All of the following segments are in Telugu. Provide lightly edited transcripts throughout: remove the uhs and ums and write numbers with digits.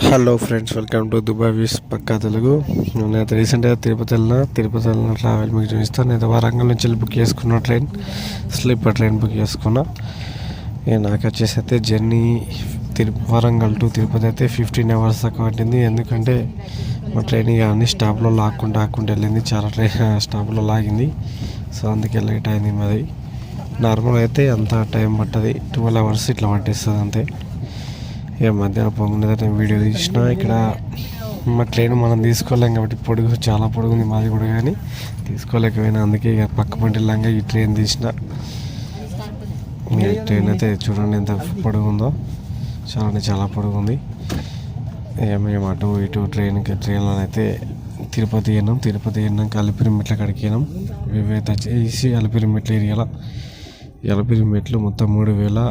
Hello friends, welcome to Dubai views పక్కా తెలుగు. నేనైతే రీసెంట్గా తిరుపతి వెళ్ళిన ట్రావెల్ మీకు చూపిస్తాను. నేను వరంగల్ నుంచి వెళ్ళి బుక్ చేసుకున్న స్లీపర్ ట్రైన్ బుక్ చేసుకున్నా. నాకు వచ్చేసి అయితే జర్నీ వరంగల్ టు తిరుపతి అయితే 15 hours దాకా పట్టింది. ఎందుకంటే మా ట్రైన్ అన్ని స్టాప్లో లాక్కుంటూ వెళ్ళింది. చాలా స్టాప్లో లాగింది. సో అందుకే లేట్ అయింది. మాది నార్మల్ అయితే అంత టైం పట్టది, 12 hours ఇట్లా పట్టేస్తుంది అంతే. ఇక మధ్యాహ్నం పొంగుండే నేను వీడియో తీసిన. ఇక్కడ మా ట్రైన్ మనం తీసుకోలేం కాబట్టి చాలా పొడుగుంది మాది కూడా, కానీ తీసుకోలేకపోయినా. అందుకే ఇక పక్క పంటిలాగా ఈ ట్రైన్ తీసిన. ట్రైన్ అయితే చూడండి ఎంత పొడుగుందో, చాలా పొడుగుంది. ఇక మేము అటు ఇటు ట్రైన్లో అయితే తిరుపతి వెళ్ళినాక అలిపిరి మెట్ల కాడికి వెళ్ళాం. ఇవైతే వచ్చేసి అలిపిరి మెట్ల ఏరియాలో అలిపిరి మెట్లు మొత్తం 3000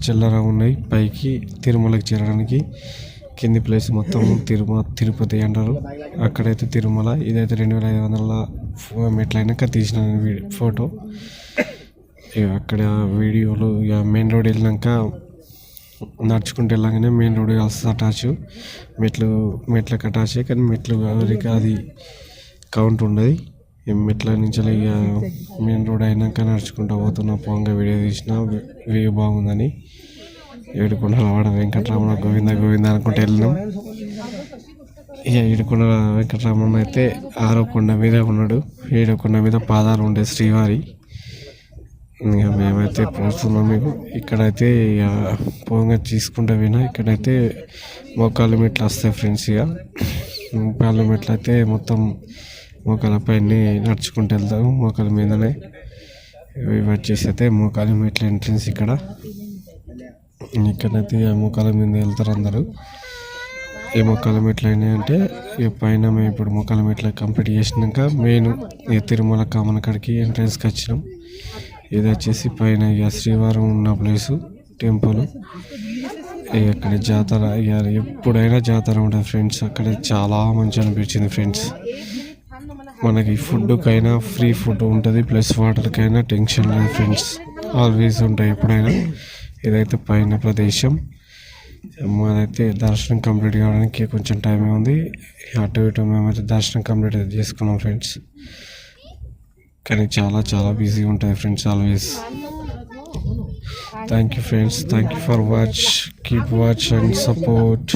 చిల్లర ఉన్నాయి. పైకి తిరుమలకి చేరడానికి కింది ప్లేస్ మొత్తం తిరుపతి అంటారు. అక్కడైతే తిరుమల. ఇదైతే 2500 మెట్లు అయినాక తీసిన ఫోటో. అక్కడ వీడియోలు ఇక మెయిన్ రోడ్ వెళ్ళినాక నడుచుకుంటూ వెళ్ళగానే మెయిన్ రోడ్ అటాచ్ మెట్లకు అటాచ్. కానీ మెట్లు అది కౌంట్ ఉండదు. మెట్ల నుంచి ఇక మెయిన్ రోడ్ అయినాక నడుచుకుంటూ పోతున్న పోంగా వీడియో తీసిన. వ్యూ బాగుందని ఏడుకొండల వాడ వెంకటరమణ గోవింద అనుకుంటూ వెళ్ళినాం. ఇక ఏడుకొండ వెంకటరమణ అయితే 6వ కొండ మీద ఉన్నాడు. 7వ కొండ మీద పాదాలు ఉండే శ్రీవారి. ఇక మేమైతే పోతున్నాం. మీకు ఇక్కడైతే ఇక పోంగా తీసుకుంటూ పోయినా. ఇక్కడైతే మోకాలు మెట్లు వస్తాయి ఫ్రెండ్స్. ఇక మోకాలు మెట్లు అయితే మొత్తం మోకాల పైన నడుచుకుంటూ వెళ్తాము. మోకాల మీదనే ఇవి వచ్చేసి అయితే మోకాలి మెట్ల ఎంట్రన్స్. ఇక్కడైతే మోకాల మీద వెళ్తారు అందరూ. ఏ మోకాల మెట్లు అయినాయి అంటే పైన మేము ఇప్పుడు మోకాల మెట్లు కంప్లీట్ చేసినాక మెయిన్ తిరుమల కామన్ కాడికి ఎంట్రన్స్కి వచ్చినాం. ఇది వచ్చేసి పైన ఇక శ్రీవారం ఉన్న ప్లేసు, టెంపుల్. ఇక్కడ జాతర ఎప్పుడైనా జాతర ఉంటుంది ఫ్రెండ్స్. అక్కడ చాలా మంచి అనిపించింది ఫ్రెండ్స్. మనకి ఫుడ్కైనా ఫ్రీ ఫుడ్ ఉంటుంది, ప్లస్ వాటర్కైనా టెన్షన్ లేదు ఫ్రెండ్స్. ఆల్వేస్ ఉంటాయి ఎప్పుడైనా. ఇదైతే పైన ప్రదేశం. మాదైతే దర్శనం కంప్లీట్ కావడానికి కొంచెం టైం ఉంది. అటు ఇటు మేమైతే దర్శనం కంప్లీట్ చేసుకున్నాం ఫ్రెండ్స్. కానీ చాలా బిజీ ఉంటుంది friends always. Thank you friends, thank you for watch. Keep watch and support.